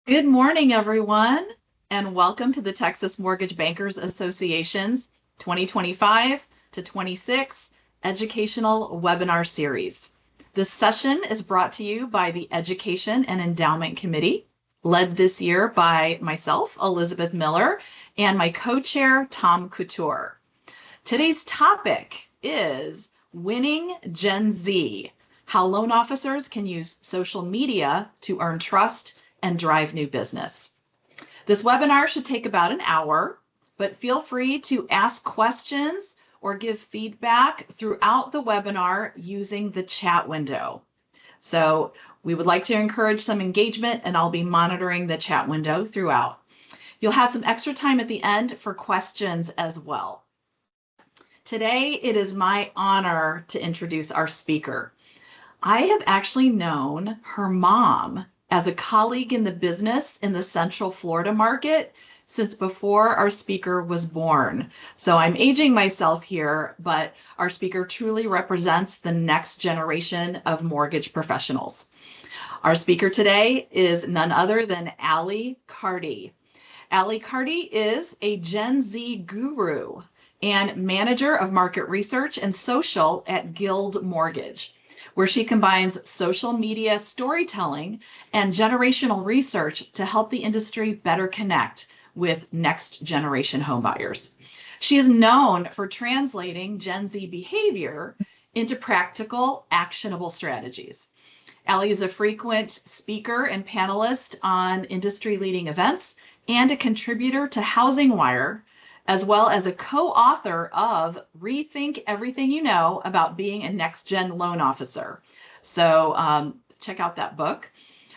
Good morning, everyone, and welcome to the Texas Mortgage Bankers Association's 2025 to 26 Educational Webinar Series. This session is brought to you by the Education and Endowment Committee, led this year by myself, Elizabeth Miller, and my co-chair, Tom Couture. Today's topic is Winning Gen Z, how loan officers can use social media to earn trust and drive new business. This webinar should take about an hour, but feel free to ask questions or give feedback throughout the webinar using the chat window. So we would like to encourage some engagement, and I'll be monitoring the chat window throughout. You'll have some extra time at the end for questions as well. Today, it is my honor to introduce our speaker. I have actually known her mom as a colleague in the business in the Central Florida market since before our speaker was born. So I'm aging myself here, but our speaker truly represents the next generation of mortgage professionals. Our speaker today is none other than Ali Carty. Ali Carty is a Gen Z guru and manager of market research and social at Guild Mortgage, where she combines social media storytelling and generational research to help the industry better connect with next generation homebuyers. She is known for translating Gen Z behavior into practical, actionable strategies. Ali is a frequent speaker and panelist on industry-leading events and a contributor to Housing Wire, as well as a co-author of Rethink Everything You Know About Being a Next-Gen Loan Officer. So check out that book.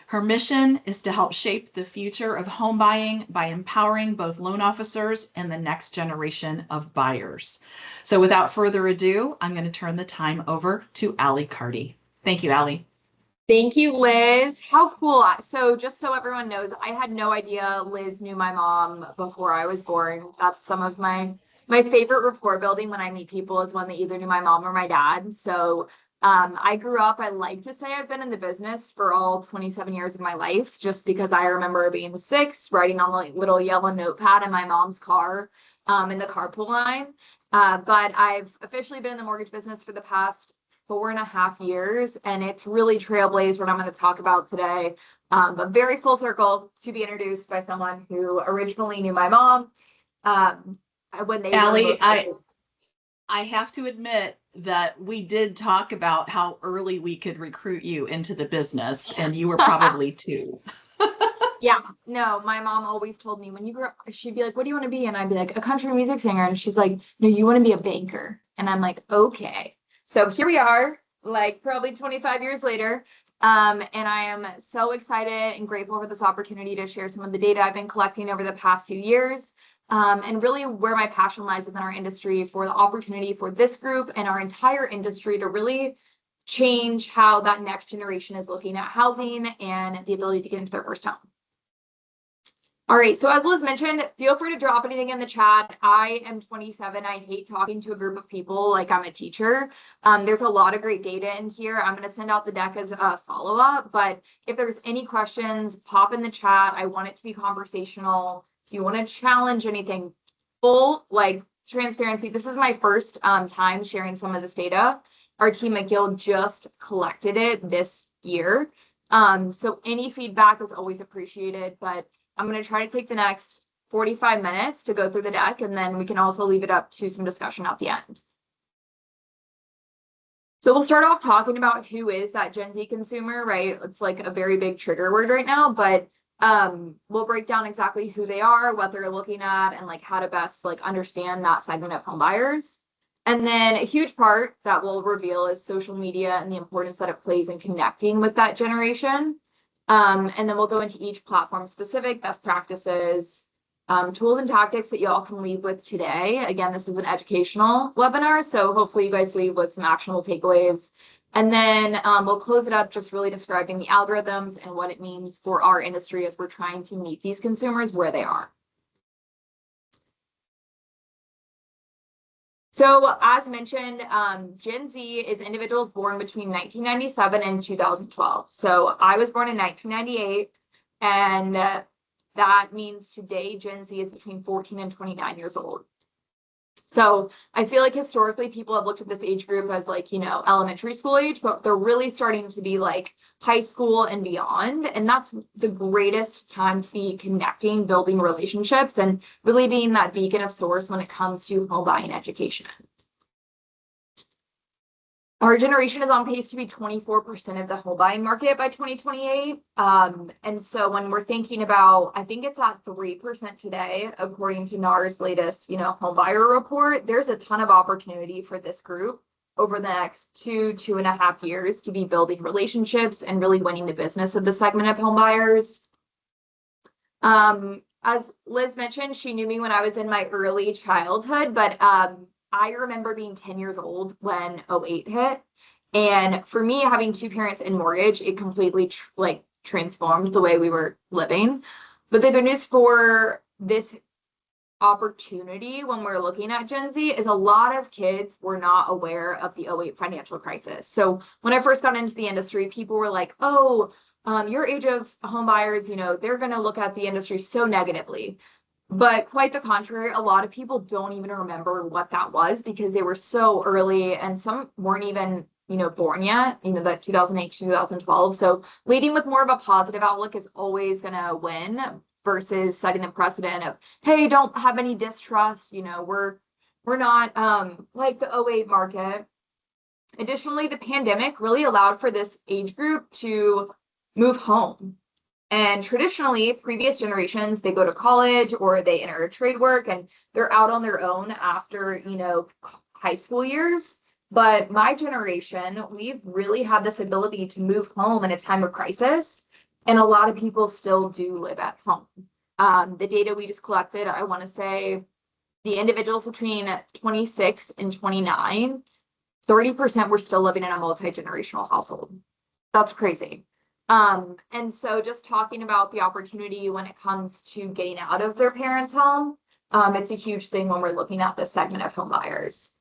Her mission is to help shape the future of home buying by empowering both loan officers and the next generation of buyers. So without further ado, I'm going to turn the time over to Ali Carty. Thank you, Ali. Thank you, Liz. How cool. So just so everyone knows, I had no idea Liz knew my mom before I was born. That's some of my favorite rapport building when I meet people is when they either knew my mom or my dad. So I grew up, I like to say I've been in the business for all 27 years of my life, just because I remember being 6, writing on a little yellow notepad in my mom's car in the carpool line. But I've officially been in the mortgage business for the past 4.5 years, and it's really trailblazed what I'm going to talk about today. But very full circle to be introduced by someone who originally knew my mom when they Ali, I have to admit that we did talk about how early we could recruit you into the business, and you were probably 2. Yeah, no, my mom always told me when you grow up, she'd be like, what do you want to be? And I'd be like, a country music singer. And she's like, no, you want to be a banker. And I'm like, okay. So here we are, like probably 25 years later. And I am so excited and grateful for this opportunity to share some of the data I've been collecting over the past few years. And really where my passion lies within our industry for the opportunity for this group and our entire industry to really change how that next generation is looking at housing and the ability to get into their first home. All right, so as Liz mentioned, feel free to drop anything in the chat. I am 27. I hate talking to a group of people like I'm a teacher. There's a lot of great data in here. I'm going to send out the deck as a follow-up, but if there's any questions, pop in the chat. I want it to be conversational. If you want to challenge anything, full like transparency. This is my first time sharing some of this data. Our team at Guild just collected it this year. So any feedback is always appreciated, but I'm going to try to take the next 45 minutes to go through the deck, and then we can also leave it up to some discussion at the end. So we'll start off talking about who is that Gen Z consumer, right? It's like a very big trigger word right now, but we'll break down exactly who they are, what they're looking at, and like how to best like understand that segment of home buyers. And then a huge part that we'll reveal is social media and the importance that it plays in connecting with that generation. And then we'll go into each platform specific best practices, tools and tactics that you all can leave with today. Again, this is an educational webinar, so hopefully you guys leave with some actionable takeaways. And then we'll close it up just really describing the algorithms and what it means for our industry as we're trying to meet these consumers where they are. So as mentioned, Gen Z is individuals born between 1997 and 2012. So I was born in 1998. And that means today Gen Z is between 14 and 29 years old. So I feel like historically people have looked at this age group as like, elementary school age, but they're really starting to be like high school and beyond. And that's the greatest time to be connecting, building relationships, and really being that beacon of source when it comes to home buying education. Our generation is on pace to be 24% of the home buying market by 2028. And so when we're thinking about, I think it's at 3% today, according to NAR's latest, home buyer report, there's a ton of opportunity for this group over the next 2.5 years to be building relationships and really winning the business of the segment of home buyers. As Liz mentioned, she knew me when I was in my early childhood, but I remember being 10 years old when 08 hit. And for me, having two parents in mortgage, it completely transformed the way we were living. But the good news for this opportunity when we're looking at Gen Z is a lot of kids were not aware of the 08 financial crisis. So when I first got into the industry, people were like, oh, your age of home buyers, they're going to look at the industry so negatively. But quite the contrary, a lot of people don't even remember what that was because they were so early and some weren't even, born yet, that 2008, 2012. So leading with more of a positive outlook is always going to win versus setting the precedent of, hey, don't have any distrust. We're not like the 08 market. Additionally, the pandemic really allowed for this age group to move home. And traditionally, previous generations, they go to college or they enter trade work and they're out on their own after, high school years. But my generation, we've really had this ability to move home in a time of crisis. And a lot of people still do live at home. The data we just collected, I want to say the individuals between 26 and 29, 30% were still living in a multi-generational household. That's crazy. And so just talking about the opportunity when it comes to getting out of their parents' home, it's a huge thing when we're looking at this segment of home buyers.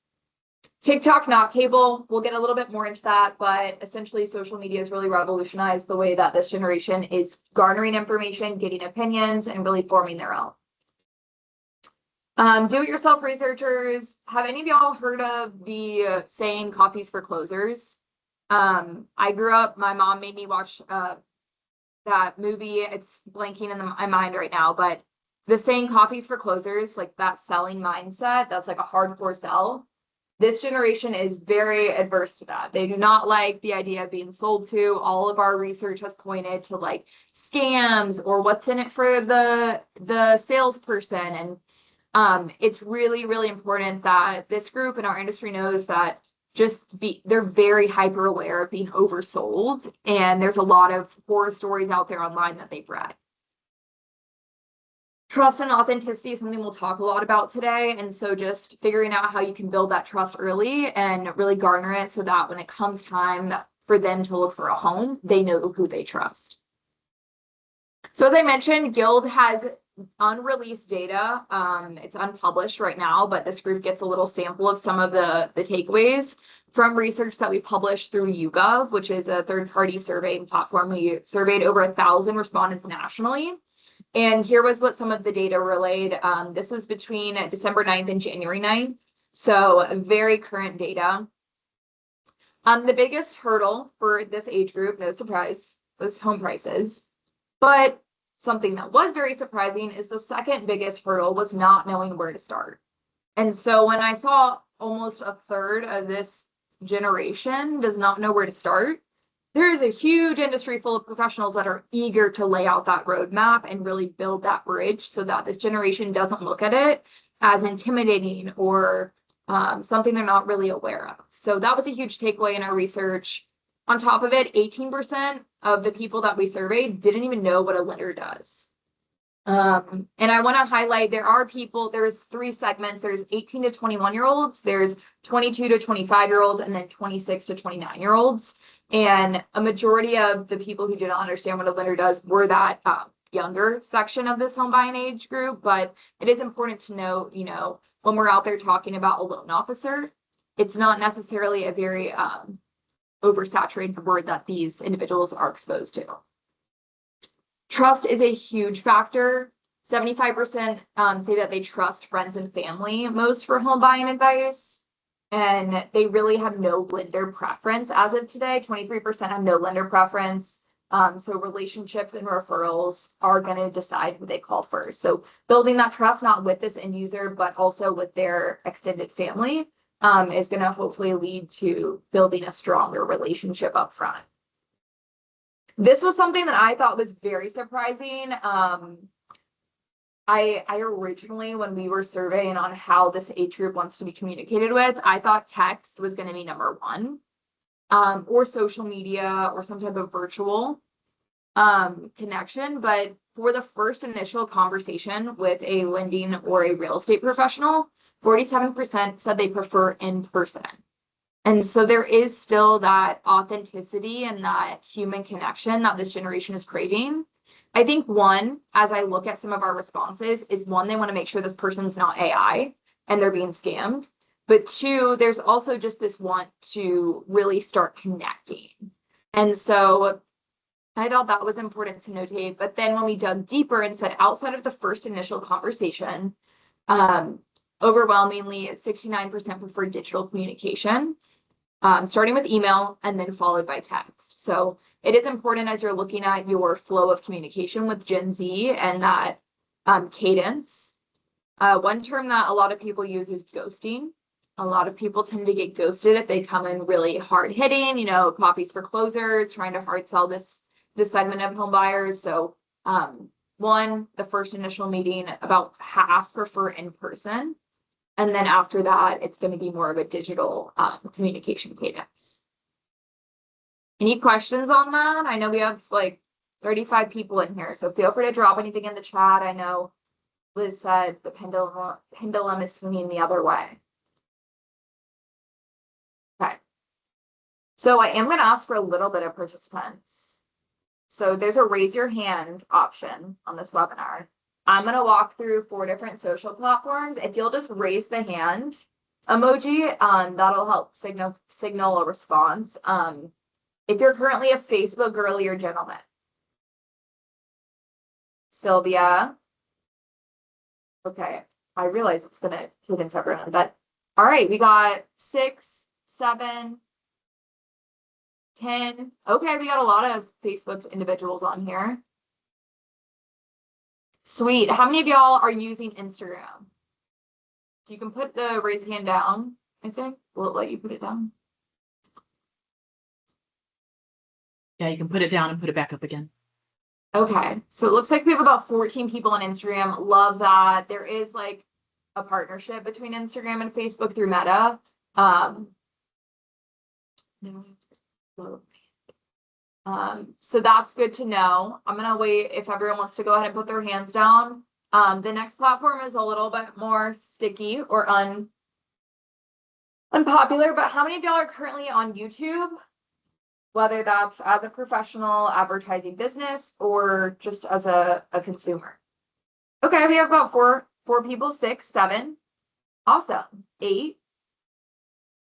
TikTok, not cable. We'll get a little bit more into that, but essentially social media has really revolutionized the way that this generation is garnering information, getting opinions, and really forming their own. Do-it-yourself researchers, have any of y'all heard of the saying coffees for closers? I grew up, my mom made me watch that movie. It's blanking in my mind right now, but the saying coffees for closers, like that selling mindset, that's like a hardcore sell. This generation is very adverse to that. They do not like the idea of being sold to. All of our research has pointed to like scams or what's in it for the salesperson. And it's really, really important that this group in our industry knows that they're very hyper aware of being oversold. And there's a lot of horror stories out there online that they've read. Trust and authenticity is something we'll talk a lot about today. And so just figuring out how you can build that trust early and really garner it so that when it comes time for them to look for a home, they know who they trust. So as I mentioned, Guild has unreleased data. It's unpublished right now, but this group gets a little sample of some of the takeaways from research that we published through YouGov, which is a third-party surveying platform. We surveyed over 1,000 respondents nationally. And here was what some of the data relayed. This was between December 9th and January 9th. So very current data. The biggest hurdle for this age group, no surprise, was home prices. But something that was very surprising is the second biggest hurdle was not knowing where to start. And so when I saw almost a third of this generation does not know where to start, there is a huge industry full of professionals that are eager to lay out that roadmap and really build that bridge so that this generation doesn't look at it as intimidating or something they're not really aware of. So that was a huge takeaway in our research. On top of it, 18% of the people that we surveyed didn't even know what a lender does. And I want to highlight there's 3 segments. There's 18 to 21-year-olds, there's 22 to 25-year-olds, and then 26 to 29-year-olds. And a majority of the people who did not understand what a lender does were that younger section of this home buying age group. But it is important to note, when we're out there talking about a loan officer, it's not necessarily a very oversaturated word that these individuals are exposed to. Trust is a huge factor. 75% say that they trust friends and family most for home buying advice. And they really have no lender preference as of today. 23% have no lender preference. So relationships and referrals are going to decide who they call first. So building that trust, not with this end user, but also with their extended family, is going to hopefully lead to building a stronger relationship up front. This was something that I thought was very surprising. I originally, when we were surveying on how this age group wants to be communicated with, I thought text was going to be number one, or social media or some type of virtual connection. But for the first initial conversation with a lending or a real estate professional, 47% said they prefer in person. And so there is still that authenticity and that human connection that this generation is craving. I think one, as I look at some of our responses, is one, they want to make sure this person's not AI and they're being scammed. But two, there's also just this want to really start connecting. And so I thought that was important to notate. But then when we dug deeper and said outside of the first initial conversation, overwhelmingly, 69% prefer digital communication, starting with email and then followed by text. So it is important as you're looking at your flow of communication with Gen Z and that cadence. One term that a lot of people use is ghosting. A lot of people tend to get ghosted if they come in really hard hitting, copies for closers, trying to hard sell this segment of home buyers. So one, the first initial meeting, about half prefer in person. And then after that, it's going to be more of a digital communication cadence. Any questions on that? I know we have like 35 people in here, so feel free to drop anything in the chat. I know Liz said the pendulum is swinging the other way. Okay. So I am going to ask for a little bit of participants. So there's a raise your hand option on this webinar. I'm going to walk through 4 different social platforms. If you'll just raise the hand emoji, that'll help signal a response. If you're currently a Facebook girly or gentleman. Sylvia. Okay, I realize it's going to hit in separate, but all right, we got 6, 7, 10. Okay, we got a lot of Facebook individuals on here. Sweet. How many of y'all are using Instagram? So you can put the raise hand down, I think. Will it let you put it down? Yeah, you can put it down and put it back up again. Okay, so it looks like we have about 14 people on Instagram. Love that. There is like a partnership between Instagram and Facebook through Meta. So that's good to know. I'm gonna wait if everyone wants to go ahead and put their hands down. The next platform is a little bit more sticky or unpopular, but how many of y'all are currently on YouTube? Whether that's as a professional advertising business or just as a consumer. Okay, we have about four people, 6, 7. Awesome. 8.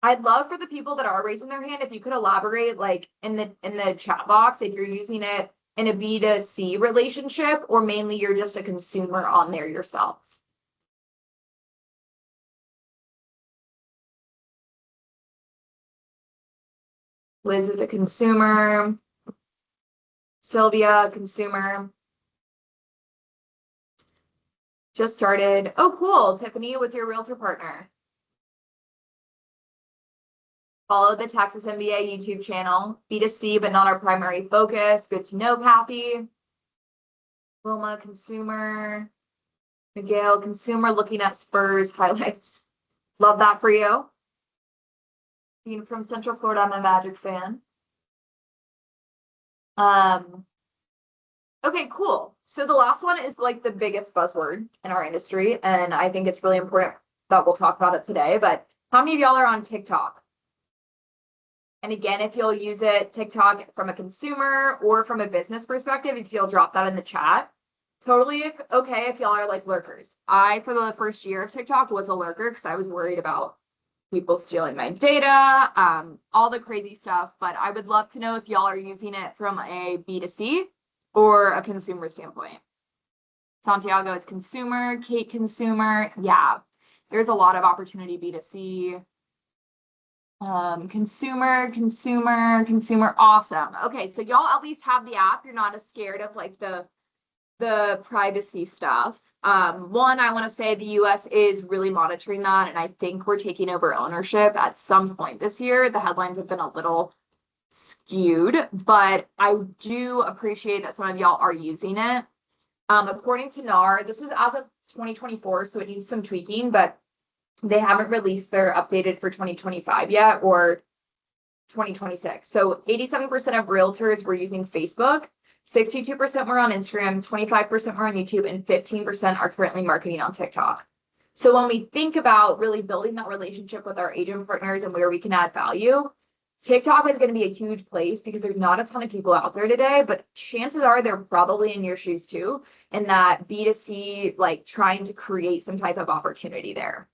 I'd love for the people that are raising their hand, if you could elaborate like in the chat box, if you're using it in a B2C relationship or mainly you're just a consumer on there yourself. Liz is a consumer. Sylvia, consumer. Just started. Oh, cool. Tiffany with your realtor partner. Follow the Texas MBA YouTube channel. B2C, but not our primary focus. Good to know, Kathy. Wilma, consumer. Miguel, consumer, looking at Spurs highlights. Love that for you. Being from Central Florida, I'm a Magic fan. Okay, cool. So the last one is like the biggest buzzword in our industry, and I think it's really important that we'll talk about it today. But how many of y'all are on TikTok? And again, if you'll use it, TikTok from a consumer or from a business perspective, if you'll drop that in the chat. Totally okay if y'all are like lurkers. I, for the first year of TikTok, was a lurker because I was worried about people stealing my data, all the crazy stuff. But I would love to know if y'all are using it from a B2C or a consumer standpoint? Santiago is consumer, Kate consumer. Yeah, there's a lot of opportunity B2C. Consumer. Awesome. Okay, so y'all at least have the app. You're not as scared of like the privacy stuff. One, I want to say the US is really monitoring that, and I think we're taking over ownership at some point this year. The headlines have been a little skewed, but I do appreciate that some of y'all are using it. According to NAR, this is as of 2024, so it needs some tweaking, but they haven't released their updated for 2025 yet or 2026. So 87% of realtors were using Facebook, 62% were on Instagram, 25% were on YouTube, and 15% are currently marketing on TikTok. So when we think about really building that relationship with our agent partners and where we can add value, TikTok is going to be a huge place because there's not a ton of people out there today, but chances are they're probably in your shoes too, and that B2C, like trying to create some type of opportunity there.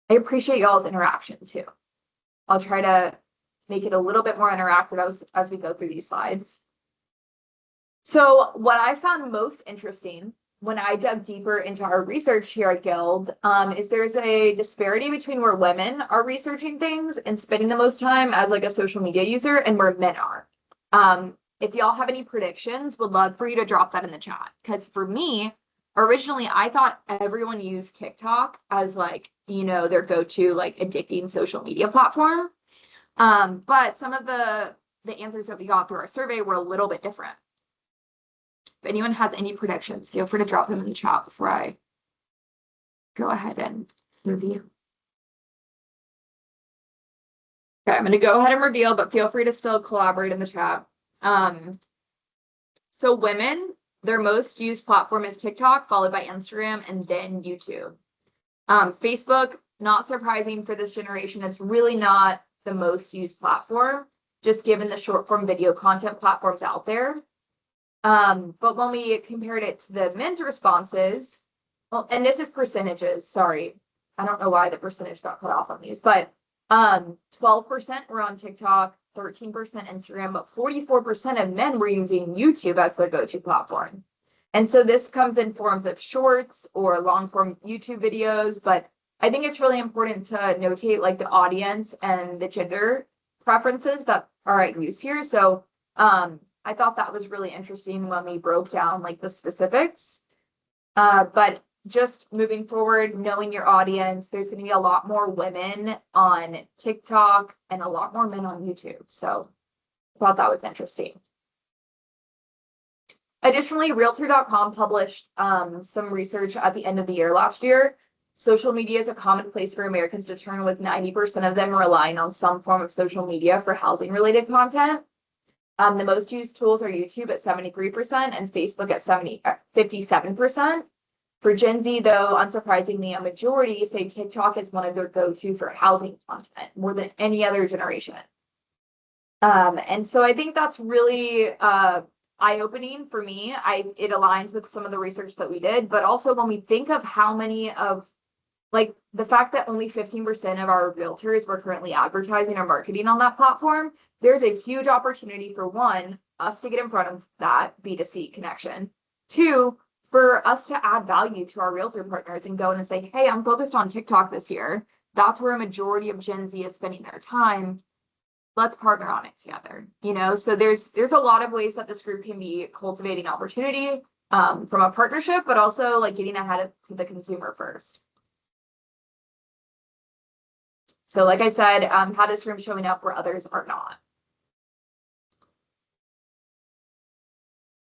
I appreciate y'all's interaction too. I'll try to make it a little bit more interactive as we go through these slides. So what I found most interesting when I dug deeper into our research here at Guild is there's a disparity between where women are researching things and spending the most time as like a social media user and where men are. If y'all have any predictions, would love for you to drop that in the chat. Because for me, originally, I thought everyone used TikTok as like, you know, their go-to like addicting social media platform. But some of the answers that we got through our survey were a little bit different. If anyone has any predictions, feel free to drop them in the chat before I go ahead and review. Okay, I'm going to go ahead and reveal, but feel free to still collaborate in the chat. So women, their most used platform is TikTok, followed by Instagram, and then YouTube. Facebook, not surprising for this generation, it's really not the most used platform, just given the short form video content platforms out there. But when we compared it to the men's responses, well, and this is percentages, sorry. I don't know why the percentage got cut off on these, but 12% were on TikTok, 13% Instagram, but 44% of men were using YouTube as their go-to platform. And so this comes in forms of shorts or long form YouTube videos, but I think it's really important to notate like the audience and the gender preferences that are at use here. So I thought that was really interesting when we broke down like the specifics. But just moving forward, knowing your audience, there's going to be a lot more women on TikTok and a lot more men on YouTube. So I thought that was interesting. Additionally, Realtor.com published some research at the end of the year last year. Social media is a common place for Americans to turn, with 90% of them relying on some form of social media for housing-related content. The most used tools are YouTube at 73% and Facebook at 57%. For Gen Z, though, unsurprisingly, a majority say TikTok is one of their go-to for housing content more than any other generation. And so I think that's really eye-opening for me. It aligns with some of the research that we did, but also when we think of how many of, like the fact that only 15% of our realtors were currently advertising or marketing on that platform, there's a huge opportunity for one, us to get in front of that B2C connection. Two, for us to add value to our realtor partners and go in and say, hey, I'm focused on TikTok this year. That's where a majority of Gen Z is spending their time. Let's partner on it together. You know, so there's a lot of ways that this group can be cultivating opportunity from a partnership, but also like getting ahead to the consumer first. So like I said, how this room showing up where others are not.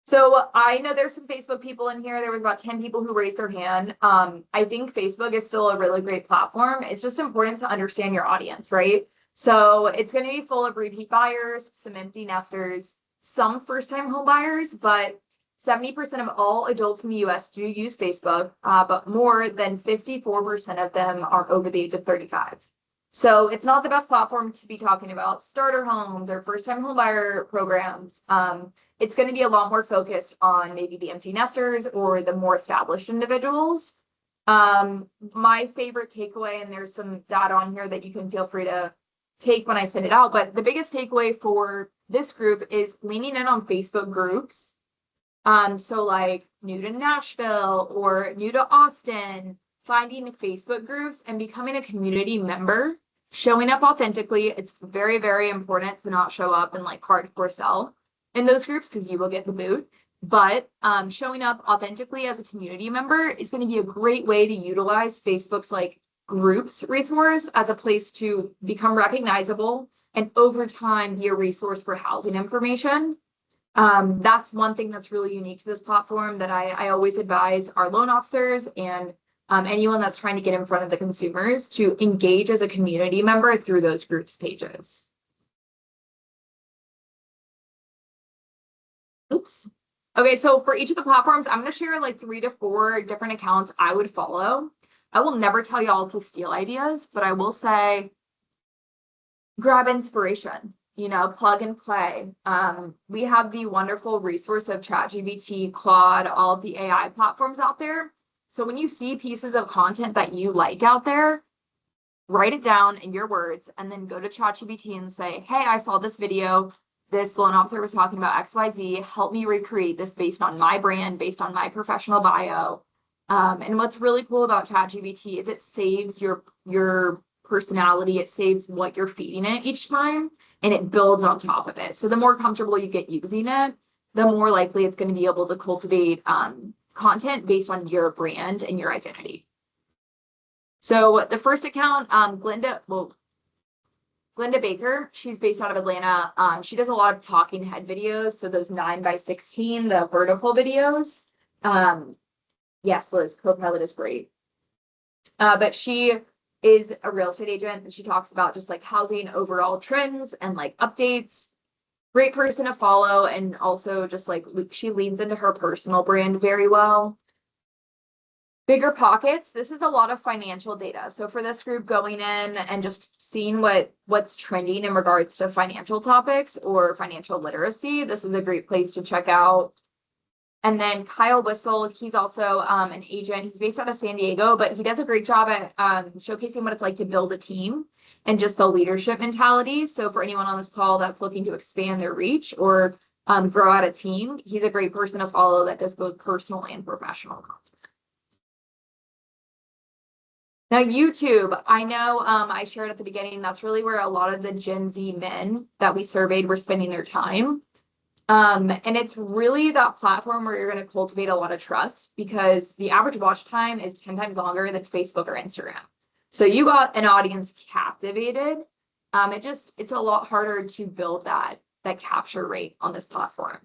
So I know there's some Facebook people in here. There was about 10 people who raised their hand. I think Facebook is still a really great platform. It's just important to understand your audience, right? So it's going to be full of repeat buyers, some empty nesters, some first-time home buyers, but 70% of all adults in the US do use Facebook, but more than 54% of them are over the age of 35. So it's not the best platform to be talking about starter homes or first-time home buyer programs. It's going to be a lot more focused on maybe the empty nesters or the more established individuals. My favorite takeaway, and there's some data on here that you can feel free to take when I send it out, but the biggest takeaway for this group is leaning in on Facebook groups So like new to Nashville or new to Austin, finding Facebook groups and becoming a community member, showing up authentically. It's very, very important to not show up and like hardcore sell in those groups because you will get the boot. But showing up authentically as a community member is going to be a great way to utilize Facebook's like groups resource as a place to become recognizable and over time be a resource for housing information. That's one thing that's really unique to this platform that I always advise our loan officers and anyone that's trying to get in front of the consumers to engage as a community member through those groups pages. Oops. Okay, so for each of the platforms, I'm going to share like 3 to 4 different accounts I would follow. I will never tell y'all to steal ideas, but I will say grab inspiration, plug and play. We have the wonderful resource of ChatGPT, Claude, all of the AI platforms out there. So when you see pieces of content that you like out there, write it down in your words and then go to ChatGPT and say, hey, I saw this video. This loan officer was talking about XYZ. Help me recreate this based on my brand, based on my professional bio. And what's really cool about ChatGPT is it saves your personality. It saves what you're feeding it each time, and it builds on top of it. So the more comfortable you get using it, the more likely it's going to be able to cultivate content based on your brand and your identity. So the first account, Glenda Baker, she's based out of Atlanta. She does a lot of talking head videos. So those 9x16, the vertical videos. Yes, Liz, Copilot is great. But she is a real estate agent and she talks about just like housing overall trends and like updates. Great person to follow. And also just like she leans into her personal brand very well. Bigger Pockets, this is a lot of financial data. So for this group going in and just seeing what's trending in regards to financial topics or financial literacy, this is a great place to check out. And then Kyle Whistle, he's also an agent. He's based out of San Diego, but he does a great job at showcasing what it's like to build a team and just the leadership mentality. So for anyone on this call that's looking to expand their reach or grow out a team, he's a great person to follow that does both personal and professional content. Now, YouTube, I know I shared at the beginning, that's really where a lot of the Gen Z men that we surveyed were spending their time. And it's really that platform where you're going to cultivate a lot of trust because the average watch time is 10 times longer than Facebook or Instagram. So you got an audience captivated. It's a lot harder to build that capture rate on this platform.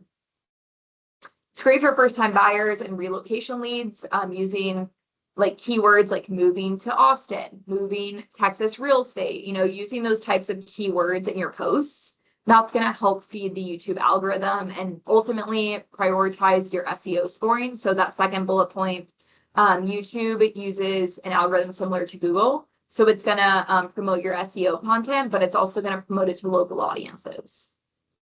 It's great for first-time buyers and relocation leads using like keywords like moving to Austin, moving Texas real estate, using those types of keywords in your posts. That's going to help feed the YouTube algorithm and ultimately prioritize your SEO scoring. So that second bullet point, YouTube uses an algorithm similar to Google. So it's going to promote your SEO content, but it's also going to promote it to local audiences.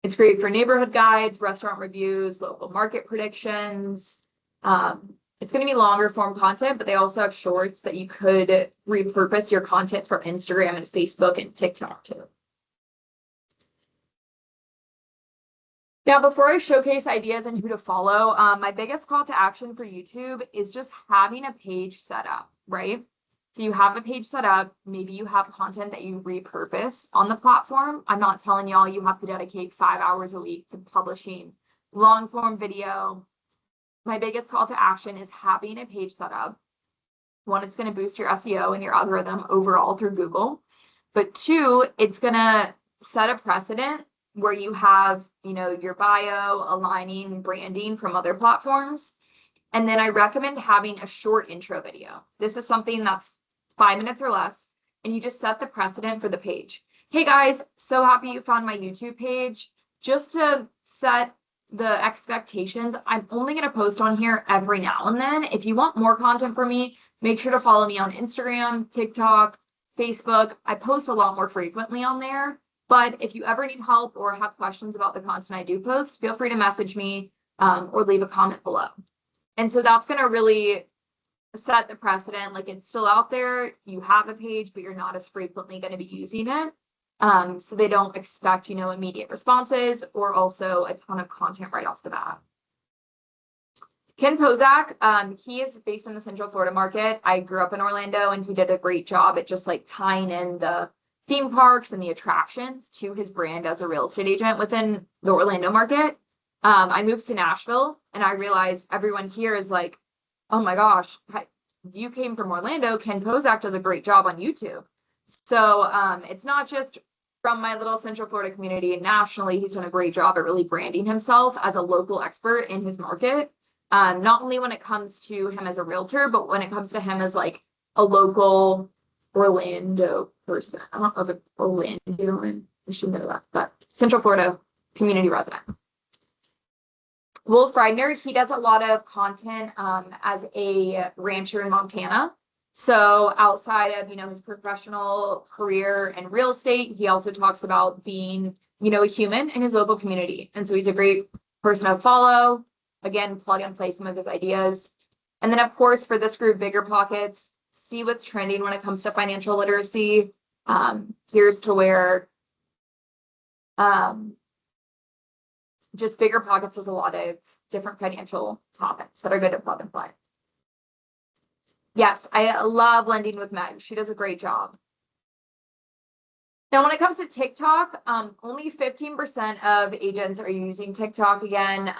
It's great for neighborhood guides, restaurant reviews, local market predictions. It's going to be longer form content, but they also have shorts that you could repurpose your content for Instagram and Facebook and TikTok too. Now, before I showcase ideas and who to follow, my biggest call to action for YouTube is just having a page set up, right? So you have a page set up, maybe you have content that you repurpose on the platform. I'm not telling y'all you have to dedicate 5 hours a week to publishing long form video. My biggest call to action is having a page set up. One, it's going to boost your SEO and your algorithm overall through Google. But 2, it's going to set a precedent where you have, your bio aligning branding from other platforms. And then I recommend having a short intro video. This is something that's 5 minutes or less, and you just set the precedent for the page. Hey guys, so happy you found my YouTube page. Just to set the expectations, I'm only going to post on here every now and then. If you want more content from me, make sure to follow me on Instagram, TikTok, Facebook. I post a lot more frequently on there. But if you ever need help or have questions about the content I do post, feel free to message me or leave a comment below. And so that's going to really set the precedent. Like it's still out there. You have a page, but you're not as frequently going to be using it. So they don't expect, immediate responses or also a ton of content right off the bat. Ken Pozak, he is based in the Central Florida market. I grew up in Orlando, and he did a great job at just like tying in the theme parks and the attractions to his brand as a real estate agent within the Orlando market. I moved to Nashville, and I realized everyone here is like, oh my gosh, you came from Orlando. Ken Pozak does a great job on YouTube. So it's not just from my little Central Florida community. Nationally, he's done a great job at really branding himself as a local expert in his market. Not only when it comes to him as a realtor, but when it comes to him as like a local Orlando person. I don't know if it's Orlando, I should know that, but Central Florida community resident. Wolf Reidner, he does a lot of content as a rancher in Montana. So outside of, his professional career in real estate, he also talks about being, a human in his local community. And so he's a great person to follow. Again, plug and play some of his ideas. And then, of course, for this group, Bigger Pockets, see what's trending when it comes to financial literacy. Here's to where just Bigger Pockets does a lot of different financial topics that are good at plug and play. Yes, I love lending with Meg. She does a great job. Now, when it comes to TikTok, only 15% of agents are using TikTok again,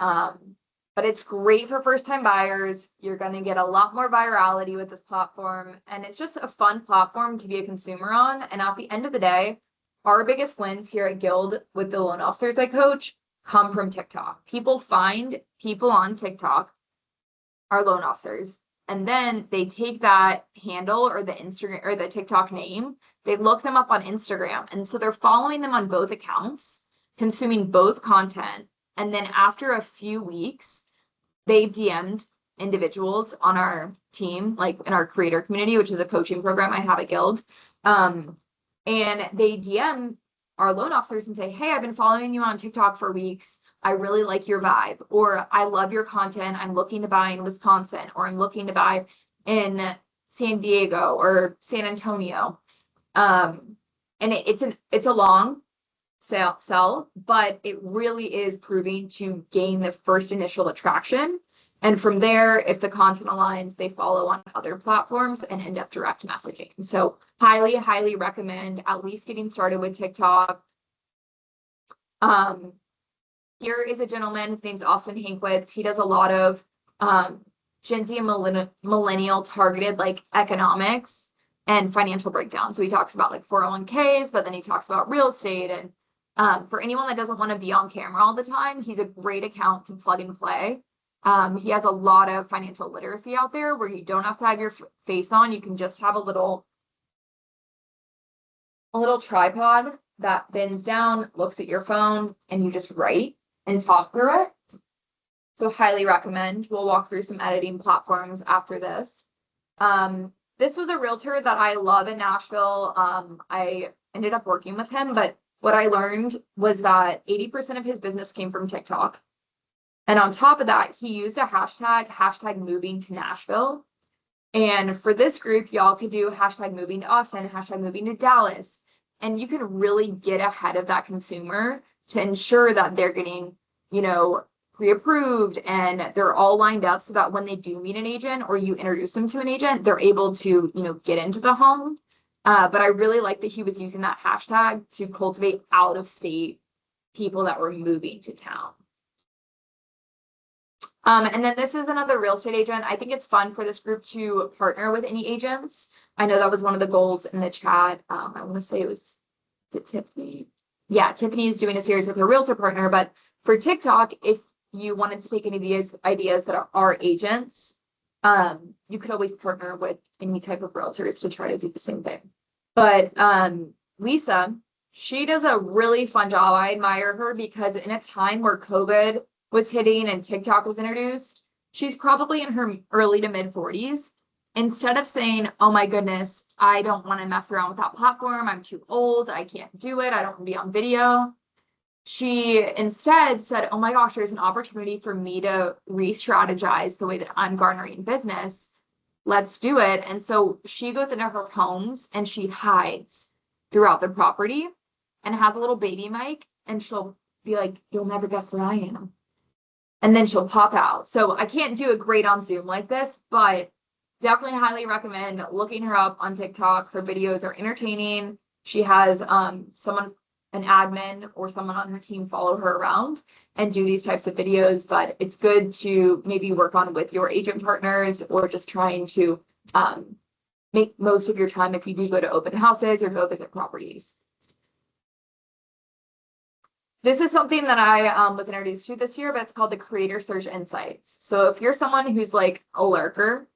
but it's great for first-time buyers. You're going to get a lot more virality with this platform, and it's just a fun platform to be a consumer on. And at the end of the day, our biggest wins here at Guild with the loan officers I coach come from TikTok. People find people on TikTok, our loan officers, and then they take that handle or the Instagram or the TikTok name, they look them up on Instagram. And so they're following them on both accounts, consuming both content. And then after a few weeks, they've DM'd individuals on our team, like in our creator community, which is a coaching program I have at Guild. And they DM our loan officers and say, hey, I've been following you on TikTok for weeks. I really like your vibe, or I love your content. I'm looking to buy in Wisconsin, or I'm looking to buy in San Diego or San Antonio. And it's a long sell, but it really is proving to gain the first initial attraction. And from there, if the content aligns, they follow on other platforms and end up direct messaging. So highly, highly recommend at least getting started with TikTok. Here is a gentleman, his name's Austin Hankwitz. He does a lot of Gen Z and millennial targeted like economics and financial breakdown. So he talks about like 401ks, but then he talks about real estate. And for anyone that doesn't want to be on camera all the time, he's a great account to plug and play. He has a lot of financial literacy out there where you don't have to have your face on. You can just have a little tripod that bends down, looks at your phone, and you just write and talk through it. So highly recommend. We'll walk through some editing platforms after this. This was a realtor that I love in Nashville. I ended up working with him, but what I learned was that 80% of his business came from TikTok. And on top of that, he used a hashtag moving to Nashville. And for this group, y'all could do hashtag moving to Austin, hashtag moving to Dallas. And you can really get ahead of that consumer to ensure that they're getting, pre-approved and they're all lined up so that when they do meet an agent or you introduce them to an agent, they're able to, get into the home. But I really like that he was using that hashtag to cultivate out of state people that were moving to town. And then this is another real estate agent. I think it's fun for this group to partner with any agents. I know that was one of the goals in the chat. I want to say is it Tiffany? Yeah, Tiffany is doing a series with her realtor partner. But for TikTok, if you wanted to take any of these ideas that are agents, you could always partner with any type of realtors to try to do the same thing. But Lisa, she does a really fun job. I admire her because in a time where COVID was hitting and TikTok was introduced, she's probably in her early to mid 40s. Instead of saying, oh my goodness, I don't want to mess around with that platform. I'm too old. I can't do it. I don't want to be on video. She instead said, oh my gosh, there's an opportunity for me to re-strategize the way that I'm garnering business. Let's do it. And so she goes into her homes and she hides throughout the property and has a little baby mic, and she'll be like, you'll never guess where I am. and then she'll pop out. So I can't do it great on Zoom like this, but definitely highly recommend looking her up on TikTok. Her videos are entertaining. She has someone, an admin or someone on her team, follow her around and do these types of videos, but it's good to maybe work on with your agent partners or just trying to make most of your time if you do go to open houses or go visit properties. This is something that I was introduced to this year, but it's called the Creator Search Insights. So if you're someone who's like a lurker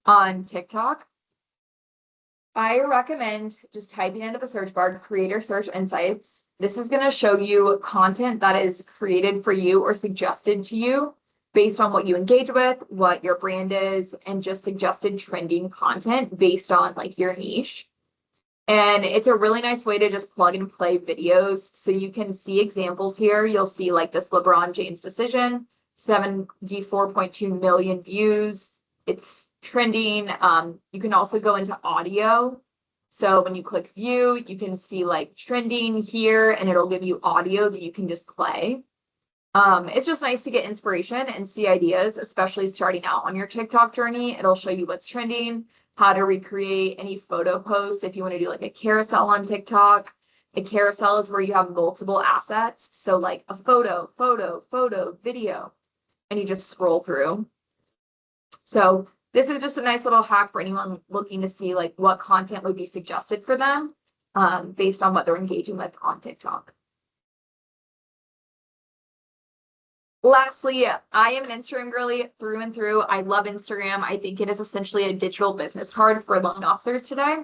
on TikTok, I recommend just typing into the search bar Creator Search Insights. This is going to show you content that is created for you or suggested to you based on what you engage with, what your brand is, and just suggested trending content based on like your niche. And it's a really nice way to just plug and play videos. So you can see examples here. You'll see like this LeBron James decision, 74.2 million views. It's trending. You can also go into audio. So when you click view, you can see like trending here and it'll give you audio that you can just play. It's just nice to get inspiration and see ideas, especially starting out on your TikTok journey. It'll show you what's trending, how to recreate any photo posts if you want to do like a carousel on TikTok. A carousel is where you have multiple assets. So like a photo, video, and you just scroll through. So this is just a nice little hack for anyone looking to see like what content would be suggested for them based on what they're engaging with on TikTok. Lastly, I am an Instagram girly through and through. I love Instagram. I think it is essentially a digital business card for loan officers today.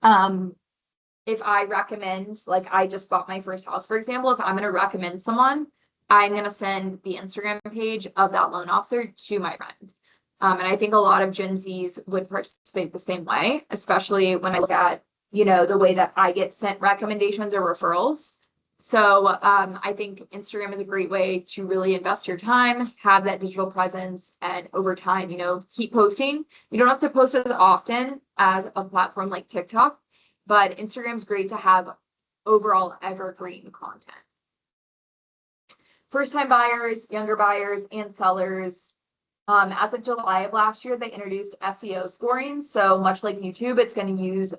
If I recommend, like I just bought my first house, for example, if I'm going to recommend someone, I'm going to send the Instagram page of that loan officer to my friend. And I think a lot of Gen Zs would participate the same way, especially when I look at, you know, the way that I get sent recommendations or referrals. So I think Instagram is a great way to really invest your time, have that digital presence, and over time, you know, keep posting. You don't have to post as often as a platform like TikTok, but Instagram's great to have overall evergreen content. First-time buyers, younger buyers, and sellers. As of July of last year, they introduced SEO scoring. So much like YouTube, it's going to use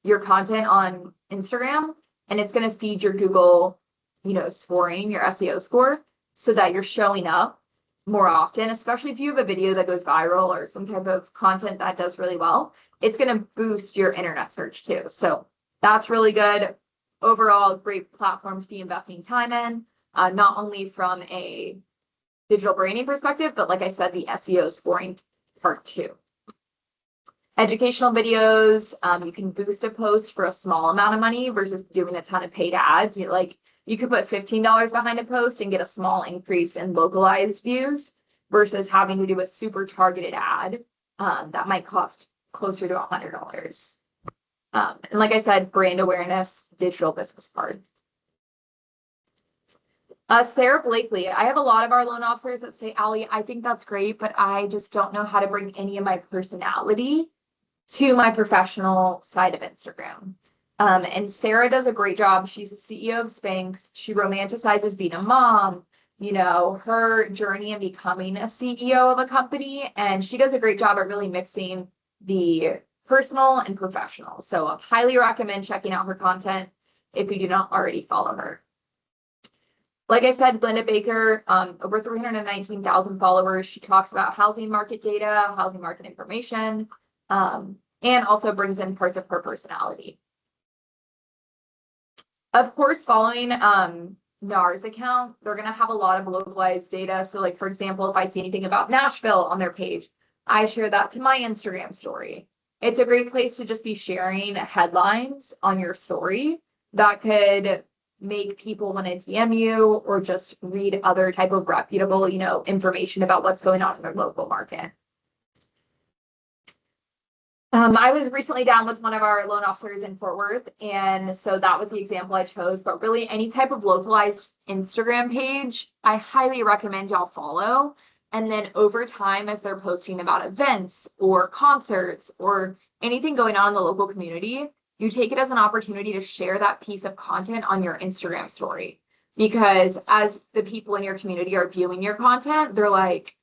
your content on Instagram, and it's going to feed your Google, you know, scoring, your SEO score, so that you're showing up more often, especially if you have a video that goes viral or some type of content that does really well. It's going to boost your internet search too. So that's really good. Overall, great platform to be investing time in, not only from a digital branding perspective, but like I said, the SEO scoring part too. Educational videos, you can boost a post for a small amount of money versus doing a ton of paid ads. You could put $15 behind a post and get a small increase in localized views versus having to do a super targeted ad that might cost closer to $100. And like I said, brand awareness, digital business cards. Sarah Blakely, I have a lot of our loan officers that say, Allie, I think that's great, but I just don't know how to bring any of my personality to my professional side of Instagram. And Sarah does a great job. She's the CEO of Spanx. She romanticizes being a mom, you know, her journey in becoming a CEO of a company. And she does a great job at really mixing the personal and professional. So I highly recommend checking out her content if you do not already follow her. Like I said, Glenda Baker, over 319,000 followers. She talks about housing market data, housing market information, and also brings in parts of her personality. Of course, following NAR's account, they're going to have a lot of localized data. So like, for example, if I see anything about Nashville on their page, I share that to my Instagram story. It's a great place to just be sharing headlines on your story that could make people want to DM you or just read other type of reputable, you know, information about what's going on in their local market. I was recently down with one of our loan officers in Fort Worth, and so that was the example I chose. But really, any type of localized Instagram page, I highly recommend y'all follow. And then over time, as they're posting about events or concerts or anything going on in the local community, you take it as an opportunity to share that piece of content on your Instagram story. because as the people in your community are viewing your content, they're like,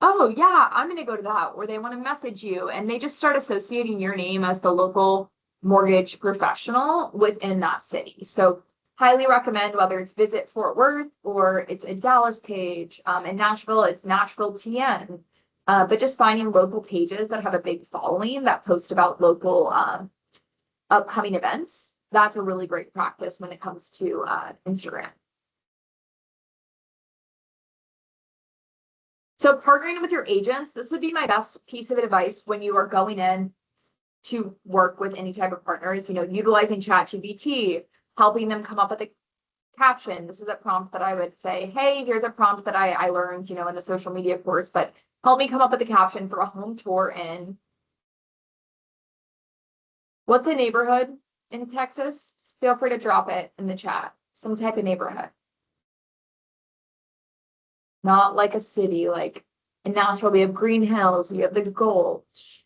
oh yeah, I'm going to go to that, or they want to message you, and they just start associating your name as the local mortgage professional within that city. So highly recommend, whether it's Visit Fort Worth or it's a Dallas page. In Nashville, it's Nashville TN. But just finding local pages that have a big following that post about local upcoming events. That's a really great practice when it comes to Instagram. So partnering with your agents, this would be my best piece of advice when you are going in to work with any type of partners, utilizing ChatGPT, helping them come up with a caption. This is a prompt that I would say, hey, here's a prompt that I learned, in the social media course, but help me come up with a caption for a home tour in what's a neighborhood in Texas? Feel free to drop it in the chat. Some type of neighborhood. Not like a city, like in Nashville, we have Green Hills, we have the Gulch.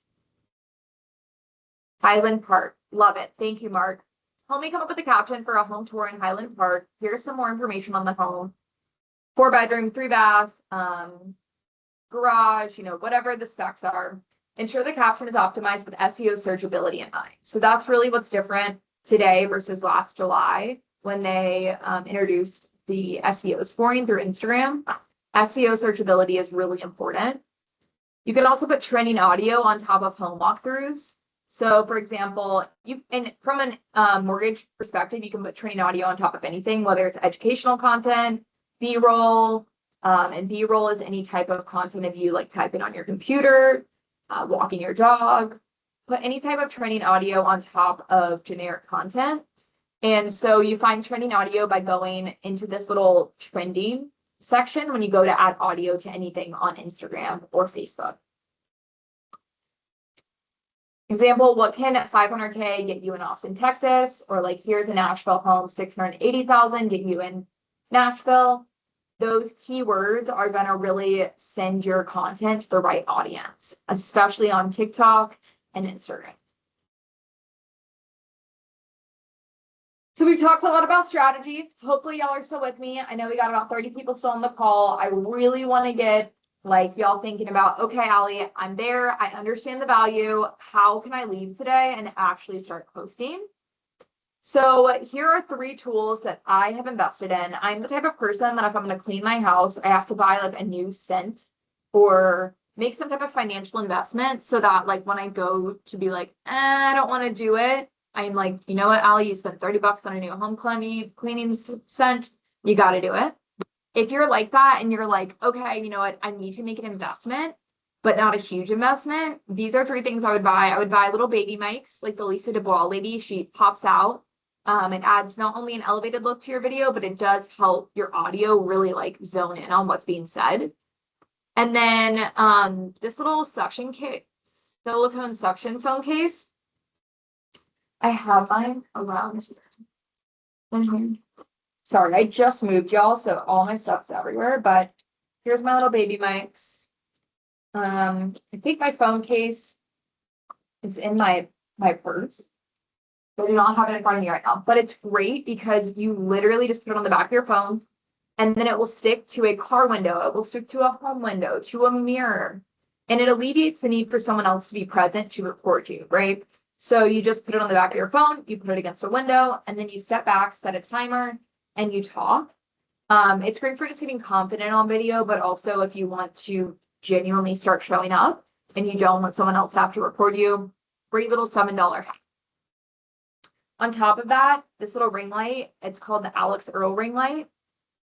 Highland Park. Love it. Thank you, Mark. Help me come up with a caption for a home tour in Highland Park. Here's some more information on the home. 4-bedroom, 3-bath, garage, whatever the specs are. Ensure the caption is optimized with SEO searchability in mind. So that's really what's different today versus last July when they introduced the SEO scoring through Instagram. SEO searchability is really important. You can also put trending audio on top of home walkthroughs. So for example, from a mortgage perspective, you can put training audio on top of anything, whether it's educational content, B-roll, and B-roll is any type of content of you like typing on your computer, walking your dog, put any type of training audio on top of generic content. And so you find trending audio by going into this little trending section when you go to add audio to anything on Instagram or Facebook. Example, what can 500K get you in Austin, Texas? Or like, here's a Nashville home, 680,000 get you in Nashville. Those keywords are going to really send your content to the right audience, especially on TikTok and Instagram. So we talked a lot about strategy. Hopefully y'all are still with me. I know we got about 30 people still on the call. I really want to get y'all thinking about, okay, Allie, I'm there. I understand the value. How can I leave today and actually start posting? So here are 3 tools that I have invested in. I'm the type of person that if I'm going to clean my house, I have to buy like a new scent or make some type of financial investment so that like when I go to be like, I don't want to do it, I'm like, you know what, Allie, you spent $30 on a new home cleaning scent. You got to do it. If you're like that and you're like, okay, you know what, I need to make an investment, but not a huge investment. These are 3 things I would buy. I would buy little baby mics, like the Lisa Dubois lady. She pops out. It adds not only an elevated look to your video, but it does help your audio really like zone in on what's being said. And then this little suction case, silicone suction phone case. I have mine around here. Sorry, I just moved, y'all, so all my stuff's everywhere, but here's my little baby mics. I think my phone case is in my purse. So I do not have it in front of me right now, but it's great because you literally just put it on the back of your phone and then it will stick to a car window. It will stick to a home window, to a mirror, and it alleviates the need for someone else to be present to record you, right? So you just put it on the back of your phone, you put it against a window, and then you step back, set a timer, and you talk. It's great for just getting confident on video, but also if you want to genuinely start showing up and you don't want someone else to have to record you, great little $7 hack. On top of that, this little ring light, it's called the Alex Earl ring light.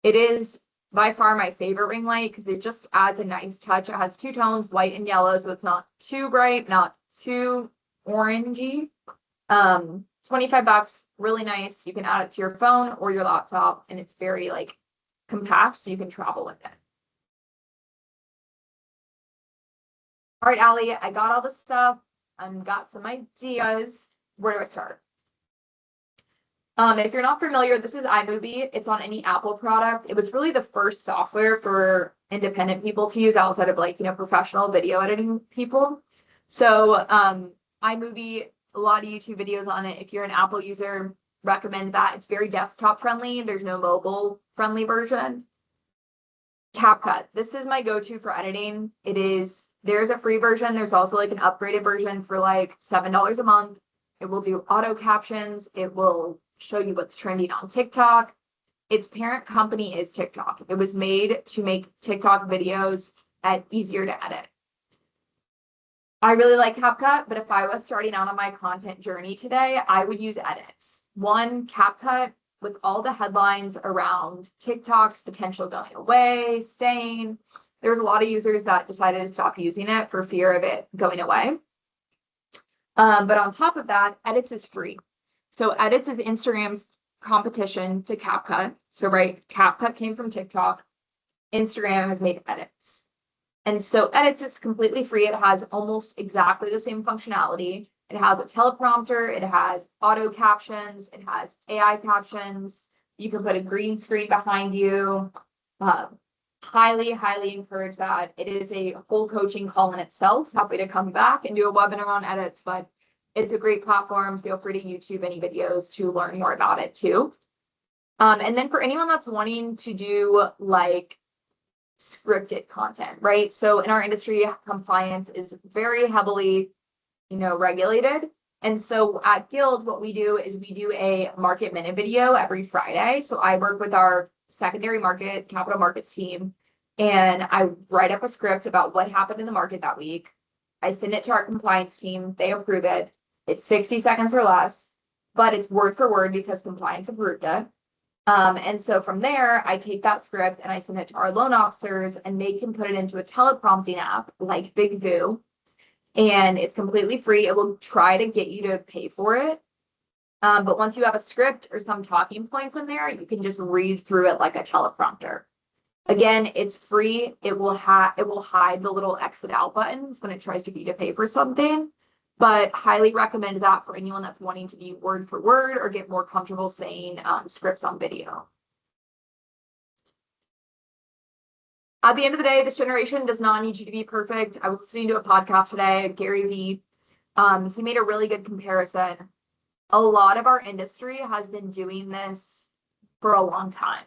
It is by far my favorite ring light because it just adds a nice touch. It has 2 tones, white and yellow, so it's not too bright, not too orangey. $25, really nice. You can add it to your phone or your laptop, and it's very like compact, so you can travel with it. All right, Allie, I got all the stuff. I've got some ideas. Where do I start? If you're not familiar, this is iMovie. It's on any Apple product. It was really the first software for independent people to use outside of like, professional video editing people. So iMovie, a lot of YouTube videos on it. If you're an Apple user, recommend that. It's very desktop friendly. There's no mobile friendly version. CapCut. This is my go-to for editing. There's a free version. There's also like an upgraded version for like $7 a month. It will do auto captions. It will show you what's trending on TikTok. Its parent company is TikTok. It was made to make TikTok videos easier to edit. I really like CapCut, but if I was starting out on my content journey today, I would use Edits. One, CapCut with all the headlines around TikTok's potential going away, staying. There's a lot of users that decided to stop using it for fear of it going away. But on top of that, Edits is free. So Edits is Instagram's competition to CapCut. So right, CapCut came from TikTok. Instagram has made Edits. And so Edits is completely free. It has almost exactly the same functionality. It has a teleprompter, it has auto captions, it has AI captions. You can put a green screen behind you. Highly, highly encourage that. It is a whole coaching call in itself. Happy to come back and do a webinar on Edits, but it's a great platform. Feel free to YouTube any videos to learn more about it too. And then for anyone that's wanting to do like scripted content, right? So in our industry, compliance is very heavily regulated. And so at Guild, what we do is we do a market minute video every Friday. So I work with our secondary market, capital markets team, and I write up a script about what happened in the market that week. I send it to our compliance team. They approve it. It's 60 seconds or less, but it's word for word because compliance approved it. And so from there, I take that script and I send it to our loan officers, and they can put it into a teleprompting app like Big Voo. And it's completely free. It will try to get you to pay for it. But once you have a script or some talking points in there, you can just read through it like a teleprompter. Again, it's free. It will hide the little exit out buttons when it tries to get you to pay for something. But highly recommend that for anyone that's wanting to be word for word or get more comfortable saying scripts on video. At the end of the day, this generation does not need you to be perfect. I was listening to a podcast today, Gary Vee. He made a really good comparison. A lot of our industry has been doing this for a long time.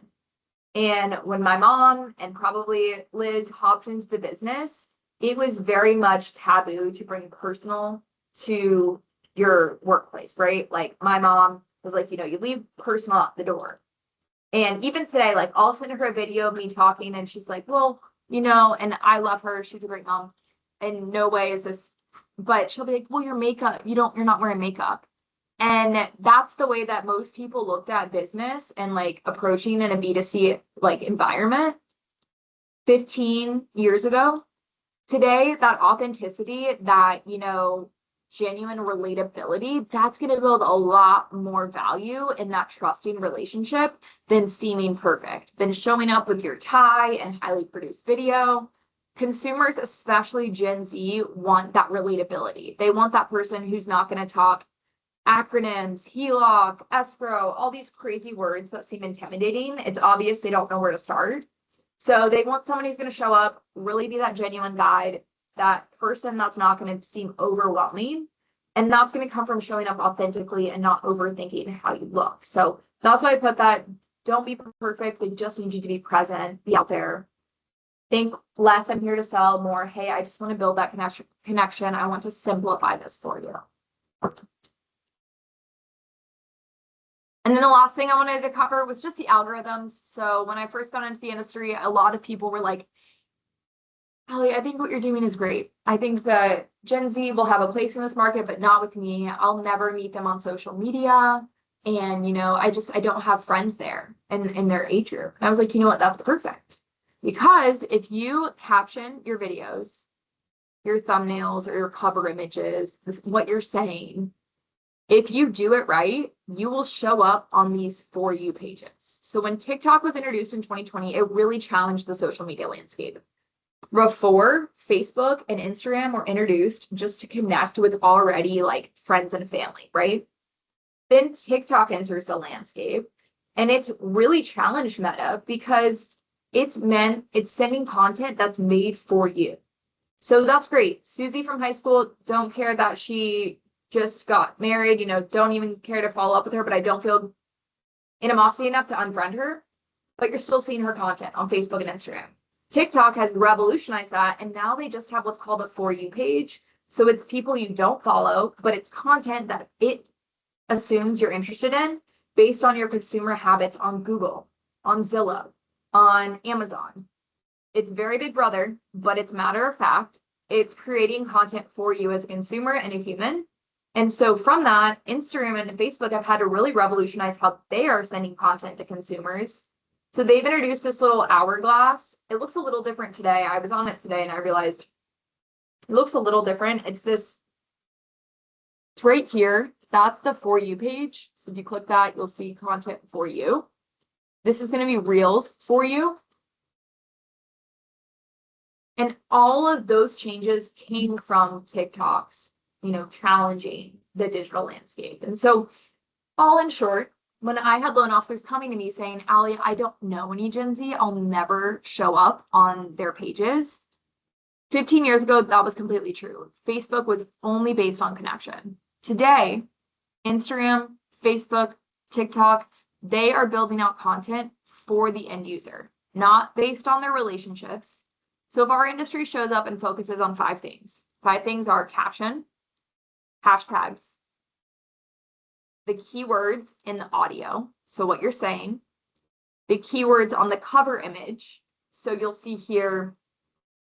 And when my mom and probably Liz hopped into the business, it was very much taboo to bring personal to your workplace, right? Like my mom was like, you leave personal at the door. And even today, like I'll send her a video of me talking and she's like, well, and I love her. She's a great mom. In no way is this, but she'll be like, well, your makeup, you're not wearing makeup. And that's the way that most people looked at business and like approaching in a B2C like environment 15 years ago. Today, that authenticity, that, genuine relatability, that's going to build a lot more value in that trusting relationship than seeming perfect, than showing up with your tie and highly produced video. Consumers, especially Gen Z, want that relatability. They want that person who's not going to talk acronyms, HELOC, escrow, all these crazy words that seem intimidating. It's obvious they don't know where to start. So they want somebody who's going to show up, really be that genuine guide, that person that's not going to seem overwhelming. And that's going to come from showing up authentically and not overthinking how you look. So that's why I put that. Don't be perfect. They just need you to be present, be out there. Think less, I'm here to sell, more, hey, I just want to build that connection. I want to simplify this for you. And then the last thing I wanted to cover was just the algorithms. So when I first got into the industry, a lot of people were like, Allie, I think what you're doing is great. I think that Gen Z will have a place in this market, but not with me. I'll never meet them on social media. And, I don't have friends there in their age group. And I was like, you know what? That's perfect. Because if you caption your videos, your thumbnails or your cover images, what you're saying, if you do it right, you will show up on these For You pages. So when TikTok was introduced in 2020, it really challenged the social media landscape. Before, Facebook and Instagram were introduced just to connect with already like friends and family, right? Then TikTok enters the landscape and it's really challenged Meta because it's sending content that's made for you. So that's great. Susie from high school, don't care that she just got married, don't even care to follow up with her, but I don't feel animosity enough to unfriend her, but you're still seeing her content on Facebook and Instagram. TikTok has revolutionized that, and now they just have what's called a For You page. So it's people you don't follow, but it's content that it assumes you're interested in based on your consumer habits on Google, on Zillow, on Amazon. It's very big brother, but it's matter of fact. It's creating content for you as a consumer and a human. And so from that, Instagram and Facebook have had to really revolutionize how they are sending content to consumers. So they've introduced this little hourglass. It looks a little different today. I was on it today and I realized it looks a little different. It's right here. That's the For You page. So if you click that, you'll see content for you. This is going to be Reels for you. And all of those changes came from TikToks, challenging the digital landscape. And so, all in short, when I had loan officers coming to me saying, Allie, I don't know any Gen Z, I'll never show up on their pages. 15 years ago, that was completely true. Facebook was only based on connection. Today, Instagram, Facebook, TikTok, they are building out content for the end user, not based on their relationships. So if our industry shows up and focuses on 5 things, 5 things are caption, hashtags, the keywords in the audio, so what you're saying, the keywords on the cover image. So you'll see here,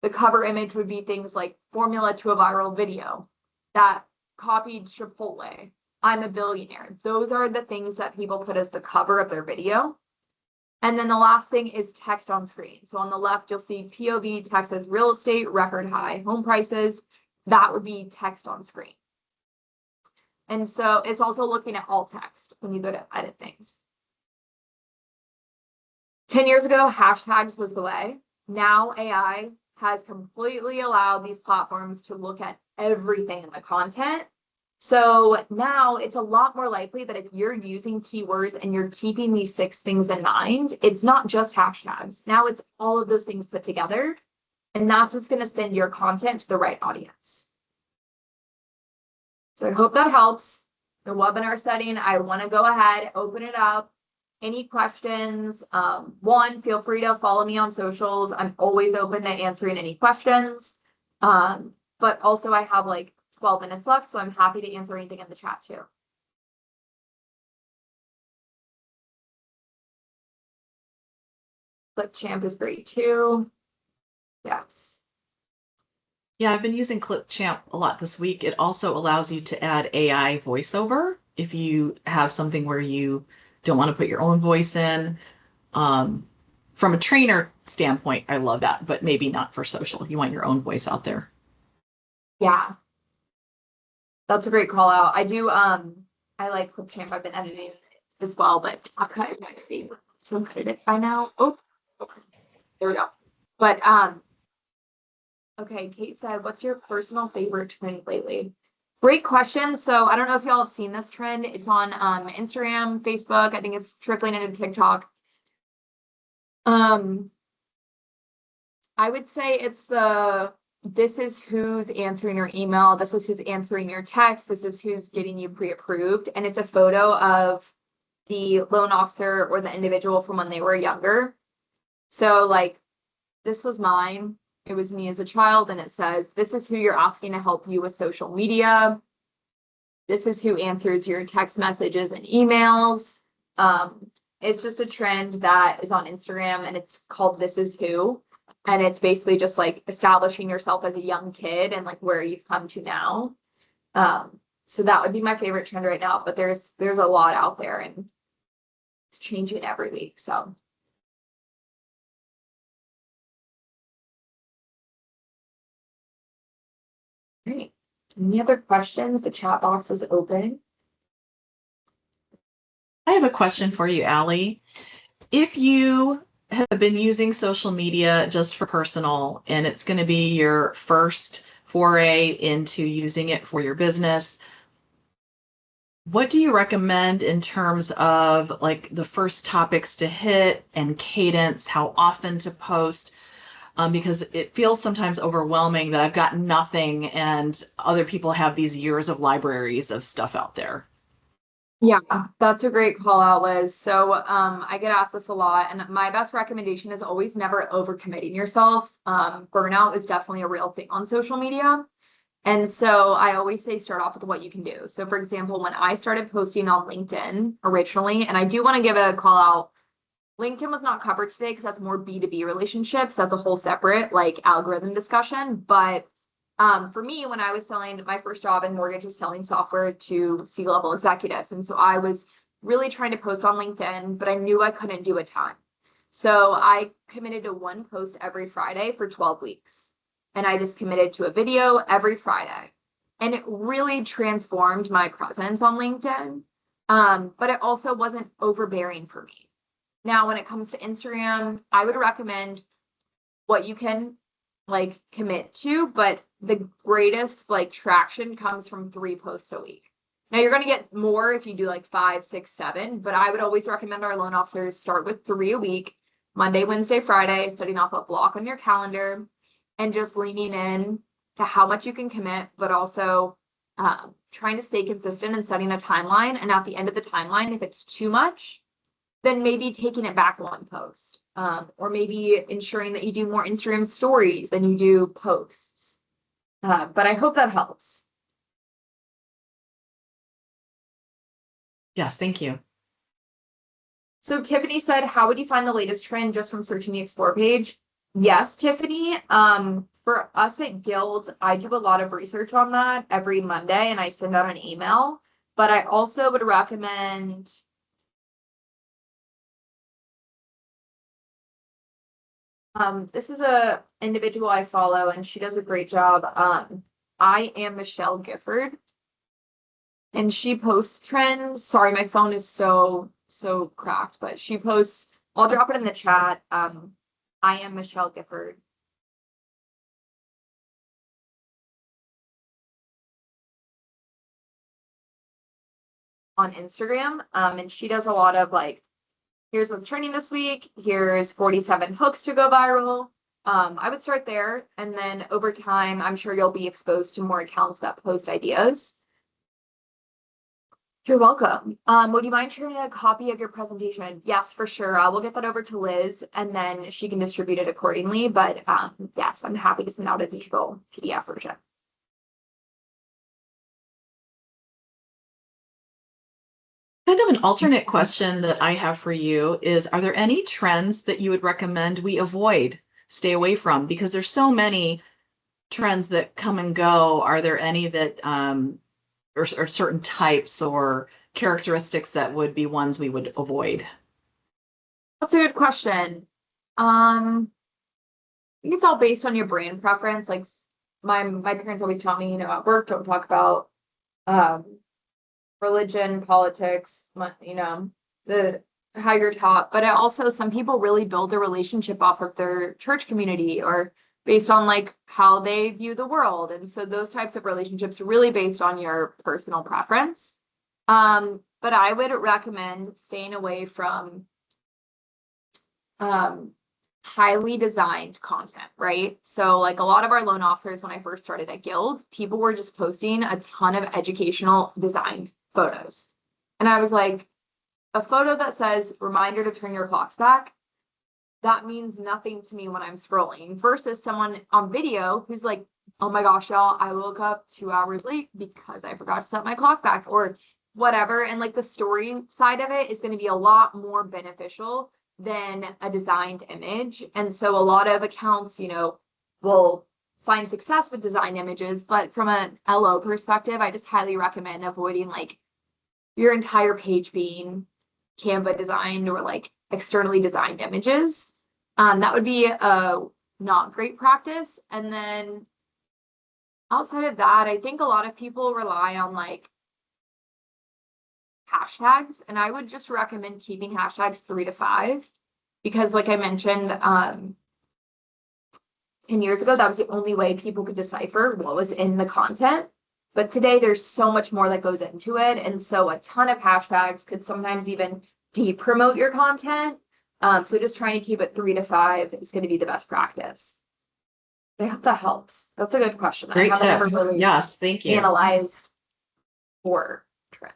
the cover image would be things like formula to a viral video, that copied Chipotle, I'm a billionaire. Those are the things that people put as the cover of their video. And then the last thing is text on screen. So on the left, you'll see POV text as real estate, record high home prices. That would be text on screen. And so it's also looking at alt text when you go to edit things. 10 years ago, hashtags was the way. Now AI has completely allowed these platforms to look at everything in the content. So now it's a lot more likely that if you're using keywords and you're keeping these 6 things in mind, it's not just hashtags. Now it's all of those things put together, and that's what's going to send your content to the right audience. So I hope that helps. The webinar setting, I want to go ahead, open it up. Any questions? One, feel free to follow me on socials. I'm always open to answering any questions. But also I have like 12 minutes left, so I'm happy to answer anything in the chat too. Clipchamp is great too. Yes. Yeah, I've been using Clipchamp a lot this week. It also allows you to add AI voiceover if you have something where you don't want to put your own voice in. From a trainer standpoint, I love that, but maybe not for social. You want your own voice out there. Yeah. That's a great call out. I do, I like Clipchamp. I've been editing as well, but CapCut is my favorite. So edited by now. Oh, there we go. But, okay, Kate said, what's your personal favorite trend lately? Great question. So I don't know if y'all have seen this trend. It's on Instagram, Facebook. I think it's trickling into TikTok. I would say it's this is who's answering your email. This is who's answering your text. This is who's getting you pre-approved. And it's a photo of the loan officer or the individual from when they were younger. So like, this was mine. It was me as a child, and it says, this is who you're asking to help you with social media. This is who answers your text messages and emails. It's just a trend that is on Instagram, and it's called This Is Who. And it's basically just like establishing yourself as a young kid and like where you've come to now. So that would be my favorite trend right now, but there's a lot out there and it's changing every week. So great. Any other questions? The chat box is open. I have a question for you, Allie. If you have been using social media just for personal and it's going to be your first foray into using it for your business, what do you recommend in terms of like the first topics to hit and cadence, how often to post? because it feels sometimes overwhelming that I've got nothing and other people have these years of libraries of stuff out there. Yeah, that's a great call out, Liz. So I get asked this a lot, and my best recommendation is always never overcommitting yourself. Burnout is definitely a real thing on social media. And so I always say start off with what you can do. So for example, when I started posting on LinkedIn originally, and I do want to give a call out, LinkedIn was not covered today because that's more B2B relationships. That's a whole separate like algorithm discussion. But for me, when I was selling my first job in mortgage was selling software to C-level executives. And so I was really trying to post on LinkedIn, but I knew I couldn't do a ton. So I committed to one post every Friday for 12 weeks. And I just committed to a video every Friday. And it really transformed my presence on LinkedIn. But it also wasn't overbearing for me. Now, when it comes to Instagram, I would recommend what you can like commit to, but the greatest like traction comes from 3 posts a week. Now you're going to get more if you do like 5, 6, 7, but I would always recommend our loan officers start with 3 a week, Monday, Wednesday, Friday, setting off a block on your calendar and just leaning in to how much you can commit, but also trying to stay consistent and setting a timeline. And at the end of the timeline, if it's too much, then maybe taking it back 1 post, or maybe ensuring that you do more Instagram stories than you do posts. But I hope that helps. Yes, thank you. So Tiffany said, how would you find the latest trend just from searching the Explore page? Yes, Tiffany. For us at Guild, I do a lot of research on that every Monday and I send out an email. But I also would recommend this is a individual I follow and she does a great job. I am Michelle Gifford and she posts trends. Sorry, my phone is so cracked, but she posts, I'll drop it in the chat. I am Michelle Gifford. On Instagram. And she does a lot of like, here's what's trending this week. Here's 47 hooks to go viral. I would start there. And then over time, I'm sure you'll be exposed to more accounts that post ideas. You're welcome. Would you mind sharing a copy of your presentation? Yes, for sure. I will get that over to Liz and then she can distribute it accordingly. But yes, I'm happy to send out a digital PDF version. Kind of an alternate question that I have for you is, are there any trends that you would recommend we avoid, stay away from? Because there's so many trends that come and go. Are there any that, or certain types or characteristics that would be ones we would avoid? That's a good question. I think it's all based on your brand preference. Like my parents always taught me, at work, don't talk about religion, politics, the how you're taught. But also some people really build their relationship off of their church community or based on like how they view the world. And so those types of relationships are really based on your personal preference. But I would recommend staying away from highly designed content, right? So like a lot of our loan officers, when I first started at Guild, people were just posting a ton of educational design photos. And I was like, a photo that says reminder to turn your clocks back, that means nothing to me when I'm scrolling versus someone on video who's like, oh my gosh, y'all, I woke up 2 hours late because I forgot to set my clock back or whatever. And like the story side of it is going to be a lot more beneficial than a designed image. And so a lot of accounts, will find success with design images, but from an LO perspective, I just highly recommend avoiding like your entire page being Canva designed or like externally designed images. That would be a not great practice. And then outside of that, I think a lot of people rely on like hashtags, and I would just recommend keeping hashtags 3 to 5 because like I mentioned, 10 years ago, that was the only way people could decipher what was in the content. But today there's so much more that goes into it. And so a ton of hashtags could sometimes even de-promote your content. So just trying to keep it 3 to 5 is going to be the best practice. I hope that helps. That's a good question. I Great haven't ever tips. really Yes, thank you. analyzed for trends.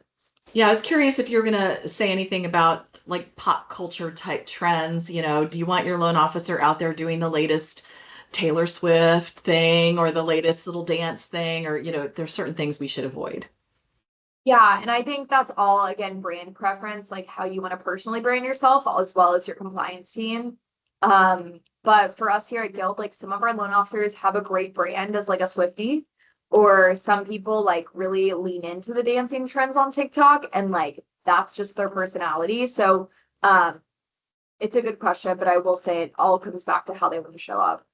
Yeah, I was curious if you're going to say anything about like pop culture type trends. Do you want your loan officer out there doing the latest Taylor Swift thing or the latest little dance thing? Or, there's certain things we should avoid. Yeah, and I think that's all, again, brand preference, like how you want to personally brand yourself, as well as your compliance team. But for us here at Guild, like some of our loan officers have a great brand as like a Swiftie, or some people like really lean into the dancing trends on TikTok, and like that's just their personality. So it's a good question, but I will say it all comes back to how they want to show up.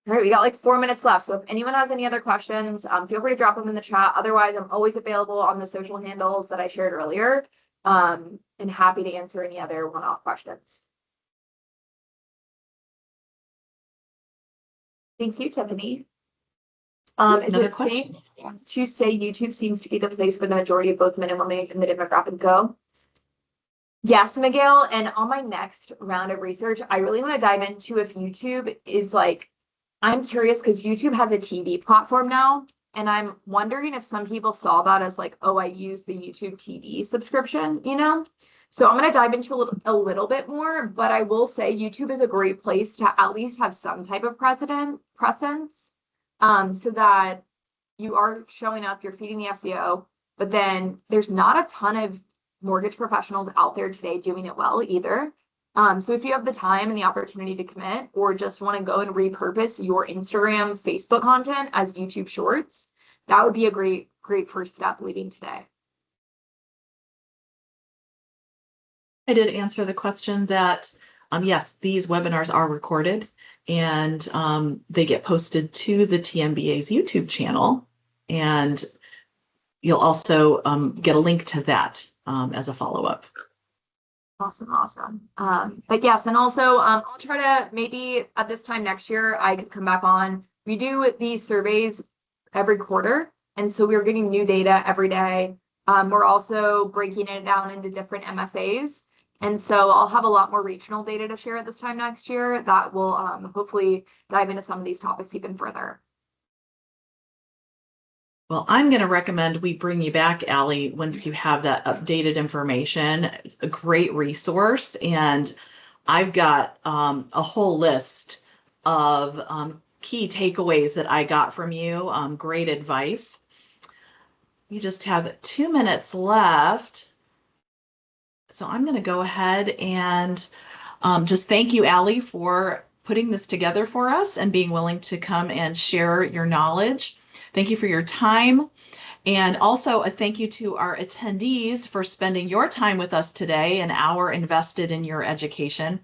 All right, we got like 4 minutes left. So if anyone has any other questions, feel free to drop them in the chat. Otherwise, I'm always available on the social handles that I shared earlier, and happy to answer any other one-off questions. Thank you, Tiffany. Is Another it safe question? to say YouTube seems to be the place where the majority of both men and women in the demographic go? Yes, Miguel. And on my next round of research, I really want to dive into if YouTube is like, I'm curious because YouTube has a TV platform now. And I'm wondering if some people saw that as like, oh, I use the YouTube TV subscription, you know? So I'm going to dive into a little bit more, but I will say YouTube is a great place to at least have some type of presence, so that you are showing up, you're feeding the SEO, but then there's not a ton of mortgage professionals out there today doing it well either. So if you have the time and the opportunity to commit, or just want to go and repurpose your Instagram, Facebook content as YouTube Shorts, that would be a great, great first step leading today. I did answer the question that, yes, these webinars are recorded and they get posted to the TMBA's YouTube channel. And you'll also get a link to that as a follow-up. Awesome. But yes, and also I'll try to maybe at this time next year, I could come back on. We do these surveys every quarter, and so we're getting new data every day. We're also breaking it down into different MSAs. And so I'll have a lot more regional data to share at this time next year that will hopefully dive into some of these topics even further. Well, I'm going to recommend we bring you back, Allie, once you have that updated information. It's a great resource. And I've got a whole list of key takeaways that I got from you. Great advice. We just have 2 minutes left. So I'm going to go ahead and just thank you, Allie, for putting this together for us and being willing to come and share your knowledge. Thank you for your time. And also a thank you to our attendees for spending your time with us today, an hour invested in your education.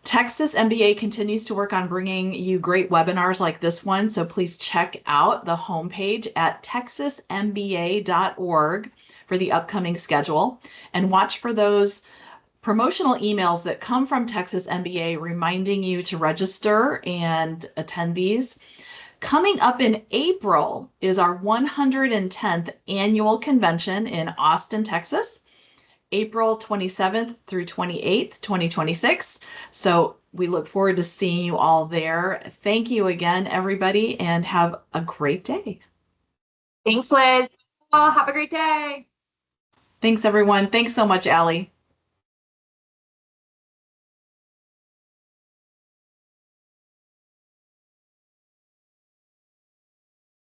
Texas MBA continues to work on bringing you great webinars like this one, so please check out the homepage at texasmba.org for the upcoming schedule and watch for those promotional emails that come from Texas MBA reminding you to register and attend these. Coming up in April is our 110th annual convention in Austin, Texas. April 27th through 28th, 2026. So we look forward to seeing you all there. Thank you again, everybody, and have a great day. Thanks, Liz. Oh, have a great day. Thanks, everyone. Thanks so much, Allie.